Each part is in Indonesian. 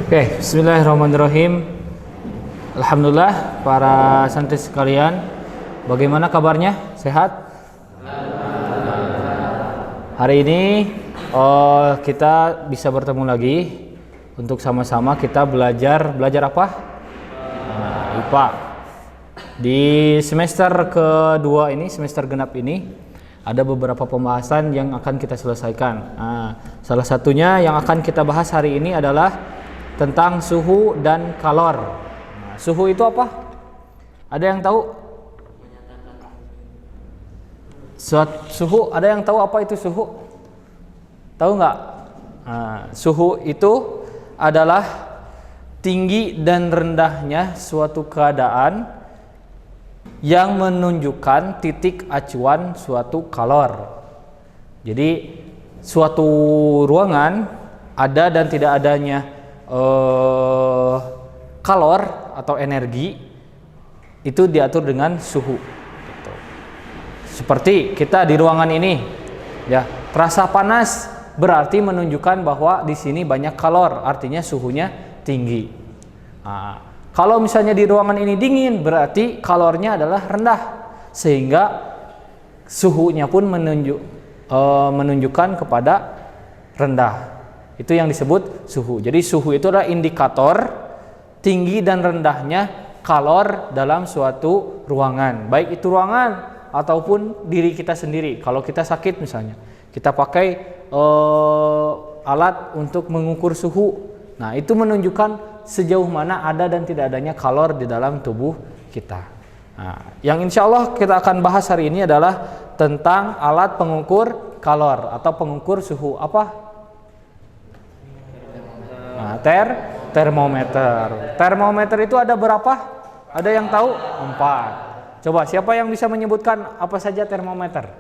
Oke, bismillahirrahmanirrahim. Alhamdulillah para santri sekalian, bagaimana kabarnya? Sehat? Hari ini kita bisa bertemu lagi untuk sama-sama kita belajar apa? IPA. Di semester kedua ini, semester genap ini, ada beberapa pembahasan yang akan kita selesaikan. Salah satunya yang akan kita bahas hari ini adalah tentang suhu dan kalor. Suhu itu apa? Ada yang tahu? Suhu, ada yang tahu apa itu suhu? Tahu nggak? Suhu itu adalah tinggi dan rendahnya suatu keadaan yang menunjukkan titik acuan suatu kalor. Jadi suatu ruangan ada dan tidak adanya kalor atau energi itu diatur dengan suhu. Gitu. Seperti kita di ruangan ini, ya, terasa panas berarti menunjukkan bahwa di sini banyak kalor, artinya suhunya tinggi. Kalau misalnya di ruangan ini dingin, berarti kalornya adalah rendah, sehingga suhunya pun menunjukkan kepada rendah. Itu yang disebut suhu. Jadi suhu itu adalah indikator tinggi dan rendahnya kalor dalam suatu ruangan. Baik itu ruangan ataupun diri kita sendiri. Kalau kita sakit misalnya, kita pakai alat untuk mengukur suhu. Nah, itu menunjukkan sejauh mana ada dan tidak adanya kalor di dalam tubuh kita. Nah, yang insya Allah kita akan bahas hari ini adalah tentang alat pengukur kalor atau pengukur suhu. Apa? Termometer. Termometer itu ada berapa? Ada yang tahu? 4. Coba siapa yang bisa menyebutkan apa saja termometer?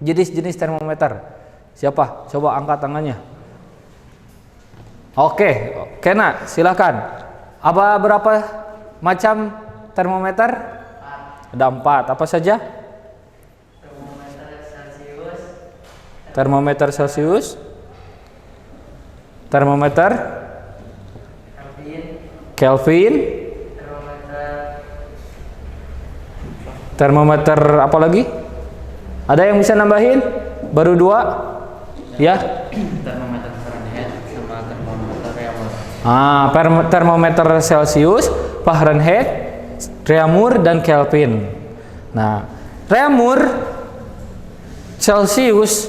Jenis-jenis termometer. Siapa? Coba angkat tangannya. Oke, Kena, silakan. Apa berapa macam termometer? Ada 4. Apa saja? Termometer Celcius. Termometer Kelvin. Termometer apa lagi? Ada yang bisa nambahin? Baru 2? Ya. Termometer Fahrenheit sama termometer Reaumur. Termometer Celcius, Fahrenheit, Reaumur dan Kelvin. Nah, Reaumur, Celcius,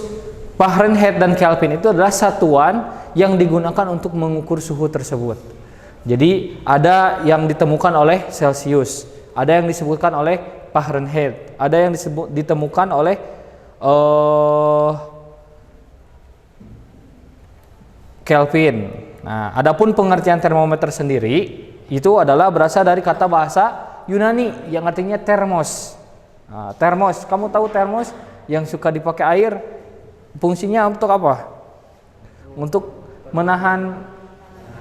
Fahrenheit dan Kelvin itu adalah satuan yang digunakan untuk mengukur suhu tersebut. Jadi ada yang ditemukan oleh Celcius, ada yang disebutkan oleh Fahrenheit, ada yang ditemukan oleh Kelvin. Nah, adapun pengertian termometer sendiri itu adalah berasal dari kata bahasa Yunani yang artinya termos. Termos, kamu tahu termos yang suka dipakai air, fungsinya untuk apa? Untuk menahan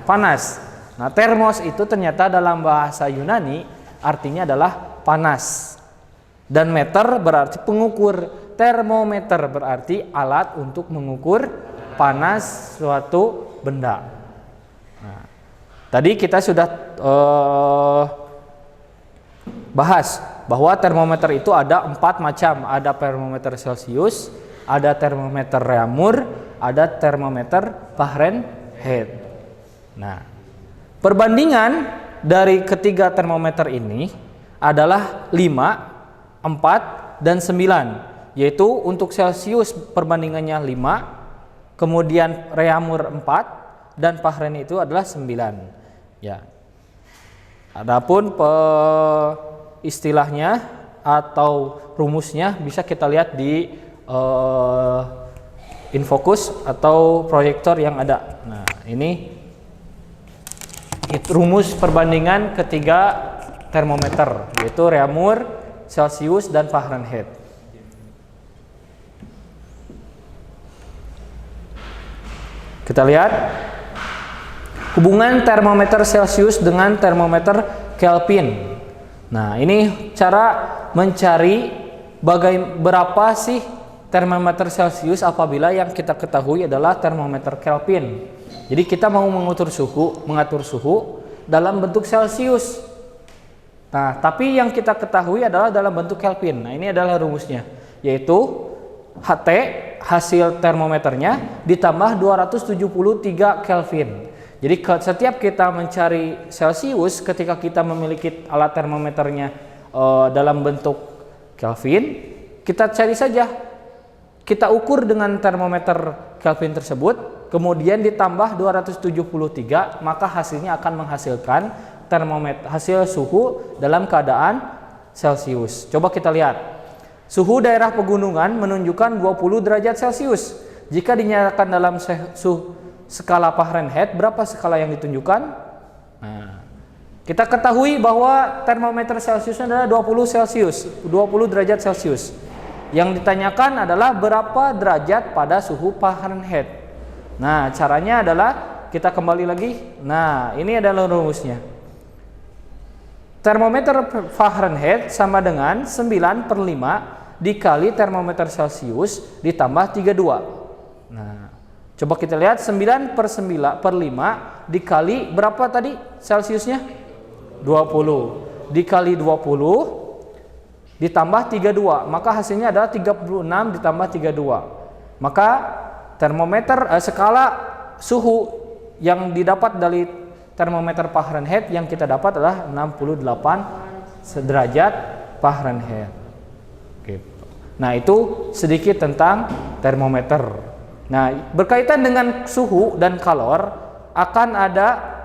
panas. Nah, termos itu ternyata dalam bahasa Yunani artinya adalah panas. Dan meter berarti pengukur. Termometer berarti alat untuk mengukur panas suatu benda. Nah, tadi kita sudah bahas bahwa termometer itu ada 4 macam. Ada termometer Celcius, ada termometer Reaumur, ada termometer Fahrenheit. Nah, perbandingan dari ketiga termometer ini adalah 5, 4, dan 9. Yaitu untuk Celcius perbandingannya 5, kemudian Reaumur 4, dan Fahrenheit itu adalah 9. Ya. Adapun istilahnya atau rumusnya bisa kita lihat di infocus atau proyektor yang ada. Nah, ini rumus perbandingan ketiga termometer, yaitu Reaumur, Celcius, dan Fahrenheit. Kita lihat hubungan termometer Celcius dengan termometer Kelvin. Nah, ini cara mencari berapa sih termometer Celcius apabila yang kita ketahui adalah termometer Kelvin. Jadi kita mau mengatur suhu dalam bentuk Celcius. Nah, tapi yang kita ketahui adalah dalam bentuk Kelvin. Nah, ini adalah rumusnya, yaitu HT hasil termometernya ditambah 273 Kelvin. Jadi setiap kita mencari Celcius ketika kita memiliki alat termometernya dalam bentuk Kelvin, kita cari saja. Kita ukur dengan termometer Kelvin tersebut, kemudian ditambah 273, maka hasilnya akan menghasilkan termometer hasil suhu dalam keadaan Celcius. Coba kita lihat. Suhu daerah pegunungan menunjukkan 20 derajat Celcius. Jika dinyatakan dalam skala Fahrenheit, berapa skala yang ditunjukkan? Nah, kita ketahui bahwa termometer Celcius adalah 20 derajat Celcius. Yang ditanyakan adalah berapa derajat pada suhu Fahrenheit. Nah, caranya adalah kita kembali lagi. Nah, ini adalah rumusnya. Termometer Fahrenheit sama dengan 9/5 dikali termometer Celcius ditambah 32. Nah, coba kita lihat 9/5 dikali berapa tadi Celciusnya? 20. Dikali 20 ditambah 32, maka hasilnya adalah 36 ditambah 32. Maka termometer skala suhu yang didapat dari termometer Fahrenheit yang kita dapat adalah 68 derajat Fahrenheit. Gitu. Nah, itu sedikit tentang termometer. Nah, berkaitan dengan suhu dan kalor akan ada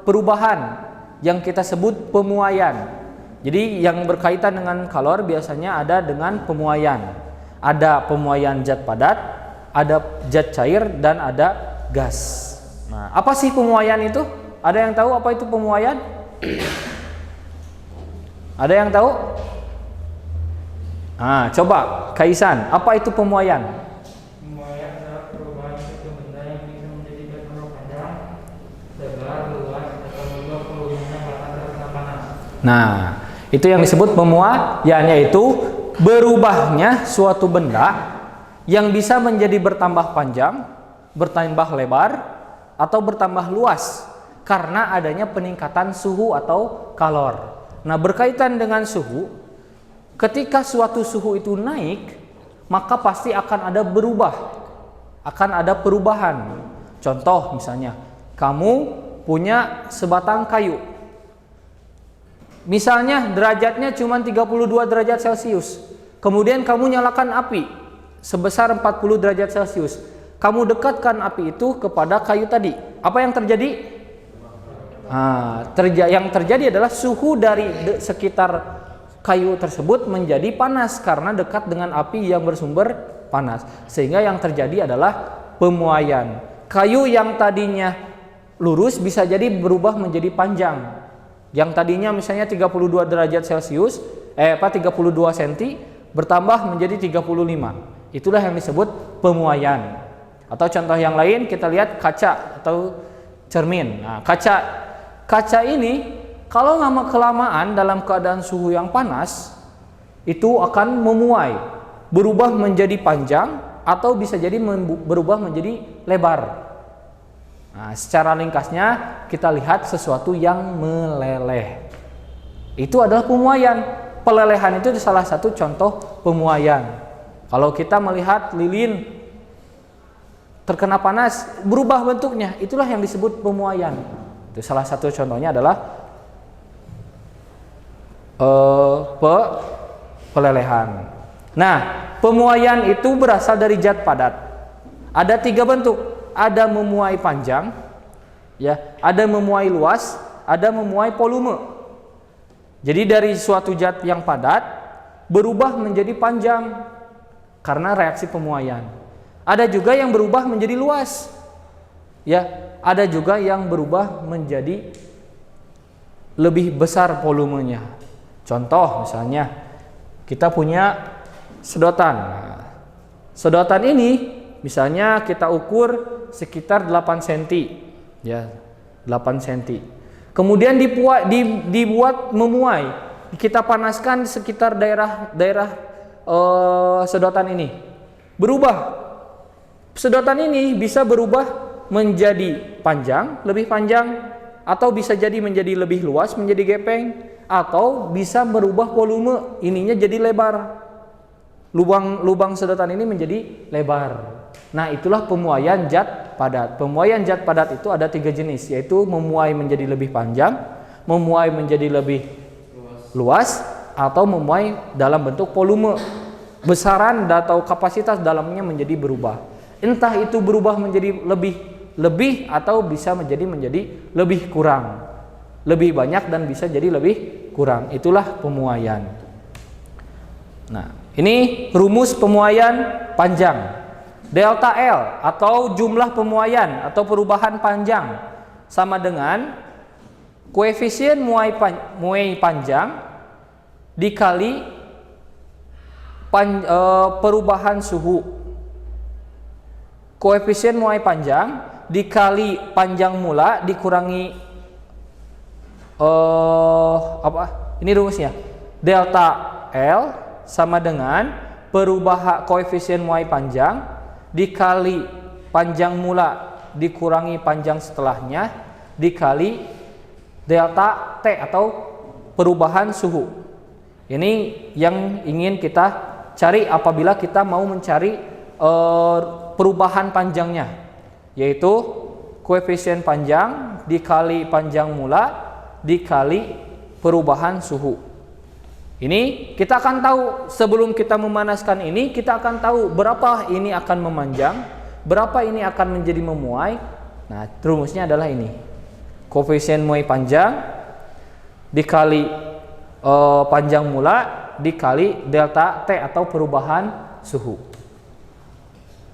perubahan yang kita sebut pemuaian. Jadi yang berkaitan dengan kalor biasanya ada dengan pemuaian. Ada pemuaian zat padat, ada zat cair, dan ada gas. Nah, apa sih pemuaian itu? Ada yang tahu apa itu pemuaian? Ada yang tahu? Nah, coba Kaisan, apa itu pemuaian? Pemuaian adalah perubahan suatu benda yang bisa menjadi berbentuk panjang, lebar, luas, atau berubah volumenya bahkan terkena panas. Nah, itu yang disebut pemuaian, yaitu berubahnya suatu benda yang bisa menjadi bertambah panjang, bertambah lebar, atau bertambah luas karena adanya peningkatan suhu atau kalor. Nah, berkaitan dengan suhu, ketika suatu suhu itu naik, maka pasti akan ada perubahan. Contoh misalnya, kamu punya sebatang kayu. Misalnya derajatnya cuma 32 derajat Celcius. Kemudian kamu nyalakan api sebesar 40 derajat Celcius. Kamu dekatkan api itu kepada kayu tadi. Apa yang terjadi? Yang terjadi adalah suhu dari sekitar kayu tersebut menjadi panas karena dekat dengan api yang bersumber panas. Sehingga yang terjadi adalah pemuaian. Kayu yang tadinya lurus bisa jadi berubah menjadi panjang. Yang tadinya misalnya 32 derajat Celcius, 32 cm bertambah menjadi 35. Itulah yang disebut pemuaian. Atau contoh yang lain kita lihat kaca atau cermin. Nah, kaca ini kalau lama kelamaan dalam keadaan suhu yang panas itu akan memuai, berubah menjadi panjang atau bisa jadi berubah menjadi lebar. Nah, secara ringkasnya kita lihat sesuatu yang meleleh. Itu adalah pemuaian. Pelelehan itu salah satu contoh pemuaian. Kalau kita melihat lilin terkena panas, berubah bentuknya, itulah yang disebut pemuaian. Itu salah satu contohnya adalah pelelehan. Nah, pemuaian itu berasal dari zat padat. Ada 3 bentuk. Ada memuai panjang, ya, ada memuai luas, ada memuai volume. Jadi dari suatu zat yang padat berubah menjadi panjang karena reaksi pemuaian. Ada juga yang berubah menjadi luas, ya, ada juga yang berubah menjadi lebih besar volumenya. Contoh misalnya kita punya sedotan. Sedotan ini misalnya kita ukur sekitar 8 cm, ya, 8 cm. Kemudian dibuat memuai. Kita panaskan sekitar daerah sedotan ini. Berubah Sedotan ini bisa berubah menjadi panjang, lebih panjang, atau bisa jadi menjadi lebih luas, menjadi gepeng, atau bisa berubah volume, ininya jadi lebar. Lubang sedotan ini menjadi lebar. Nah, itulah pemuaian zat padat. Pemuaian zat padat itu ada 3 jenis, yaitu memuai menjadi lebih panjang, memuai menjadi lebih luas, atau memuai dalam bentuk volume. Besaran atau kapasitas dalamnya menjadi berubah. Entah itu berubah menjadi lebih atau bisa menjadi lebih kurang. Lebih banyak dan bisa jadi lebih kurang. Itulah pemuaian. Nah, ini rumus pemuaian panjang. Delta L atau jumlah pemuaian atau perubahan panjang sama dengan koefisien muai panjang dikali perubahan suhu. Koefisien muai panjang dikali panjang mula dikurangi Ini rumusnya. Delta L sama dengan perubahan koefisien muai panjang dikali panjang mula dikurangi panjang setelahnya dikali delta T atau perubahan suhu. Ini yang ingin kita cari apabila kita mau mencari perubahan panjangnya, yaitu koefisien panjang dikali panjang mula dikali perubahan suhu. Ini kita akan tahu sebelum kita memanaskan ini, kita akan tahu berapa ini akan memanjang, berapa ini akan menjadi memuai. Nah, rumusnya adalah ini. Koefisien muai panjang dikali panjang mula dikali delta T atau perubahan suhu.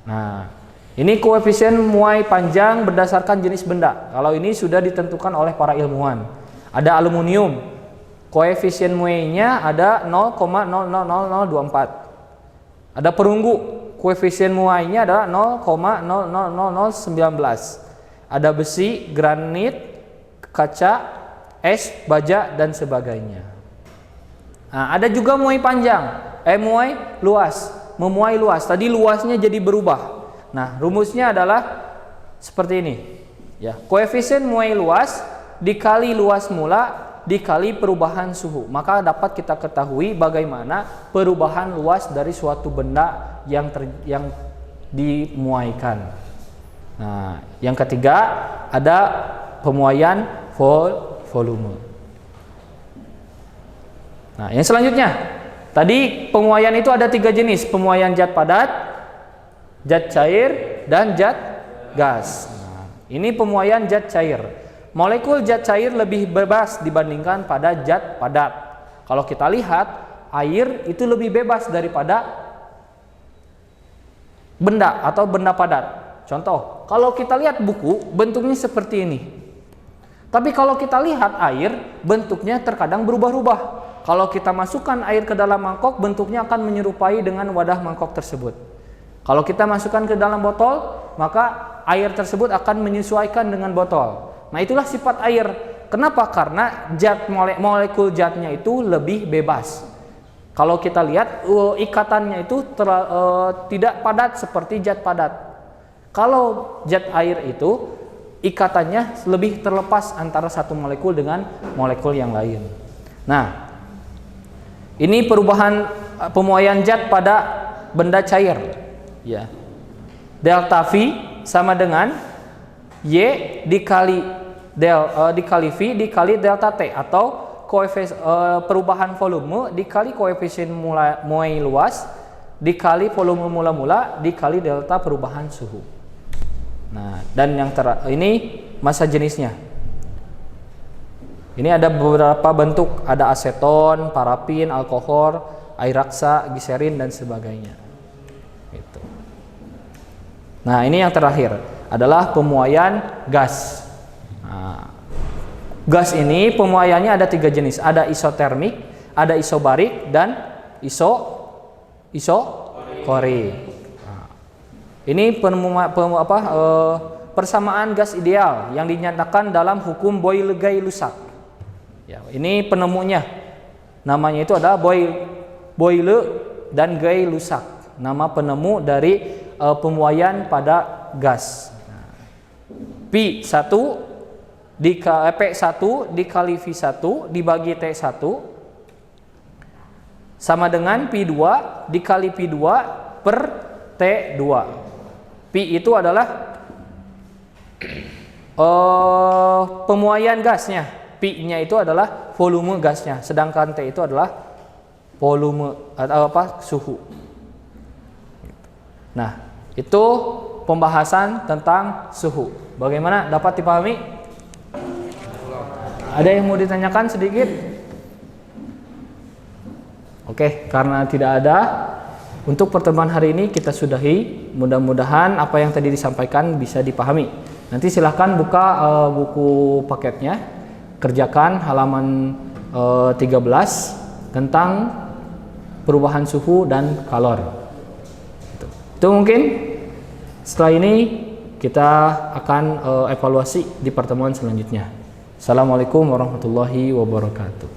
Nah, ini koefisien muai panjang berdasarkan jenis benda. Kalau ini sudah ditentukan oleh para ilmuwan. Ada aluminium. Koefisien muainya ada 0,000024. Ada perunggu, koefisien muainya adalah 0,000019. Ada besi, granit, kaca, es, baja dan sebagainya. Nah, ada juga muai panjang, muai luas, memuai luas. Tadi luasnya jadi berubah. Nah, rumusnya adalah seperti ini. Ya, koefisien muai luas dikali luas mula dikali perubahan suhu, maka dapat kita ketahui bagaimana perubahan luas dari suatu benda yang dimuaikan. Nah, yang ketiga ada pemuaian volume. Nah, yang selanjutnya tadi pemuaian itu ada 3 jenis, pemuaian zat padat, zat cair, dan zat gas. Nah, ini pemuaian zat cair. Molekul zat cair lebih bebas dibandingkan pada zat padat. Kalau kita lihat, air itu lebih bebas daripada benda atau benda padat. Contoh, kalau kita lihat buku, bentuknya seperti ini. Tapi kalau kita lihat air, bentuknya terkadang berubah-ubah. Kalau kita masukkan air ke dalam mangkok, bentuknya akan menyerupai dengan wadah mangkok tersebut. Kalau kita masukkan ke dalam botol, maka air tersebut akan menyesuaikan dengan botol. Nah, itulah sifat air. Kenapa? Karena molekul zatnya itu lebih bebas. Kalau kita lihat ikatannya itu tidak padat seperti zat padat. Kalau zat air itu ikatannya lebih terlepas antara satu molekul dengan molekul yang lain. Nah, ini perubahan pemuaian zat pada benda cair. Ya. Delta V sama dengan Y dikali V dikali delta T atau perubahan volume dikali koefisien muai luas dikali volume mula-mula dikali delta perubahan suhu. Nah, dan yang ini massa jenisnya. Ini ada beberapa bentuk, ada aseton, parafin, alkohol, air raksa, gliserin dan sebagainya. Gitu. Nah, ini yang terakhir adalah pemuaian gas. Nah, gas ini pemuaiannya ada 3 jenis, ada isotermik, ada isobarik, dan isokorik. Nah, ini persamaan gas ideal yang dinyatakan dalam hukum Boyle-Gay-Lussac. Ya, ini penemunya, namanya itu adalah Boyle dan Gay-Lussac. Nama penemu dari pemuaian pada gas. P1 P1 dikali V1 dibagi T1 sama dengan P2 dikali P2 per T2. P itu adalah pemuaian gasnya, P-nya itu adalah volume gasnya, sedangkan T itu adalah volume atau suhu. Nah, itu pembahasan tentang suhu. Bagaimana, dapat dipahami? Ada yang mau ditanyakan sedikit? Oke, karena tidak ada, untuk pertemuan hari ini kita sudahi. Mudah-mudahan apa yang tadi disampaikan bisa dipahami. Nanti silahkan buka buku paketnya, kerjakan halaman 13 tentang perubahan suhu dan kalor. Itu mungkin. Setelah ini kita akan evaluasi di pertemuan selanjutnya. Assalamualaikum warahmatullahi wabarakatuh.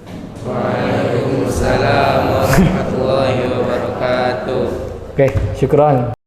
Waalaikumsalam warahmatullahi wabarakatuh. Oke, syukran.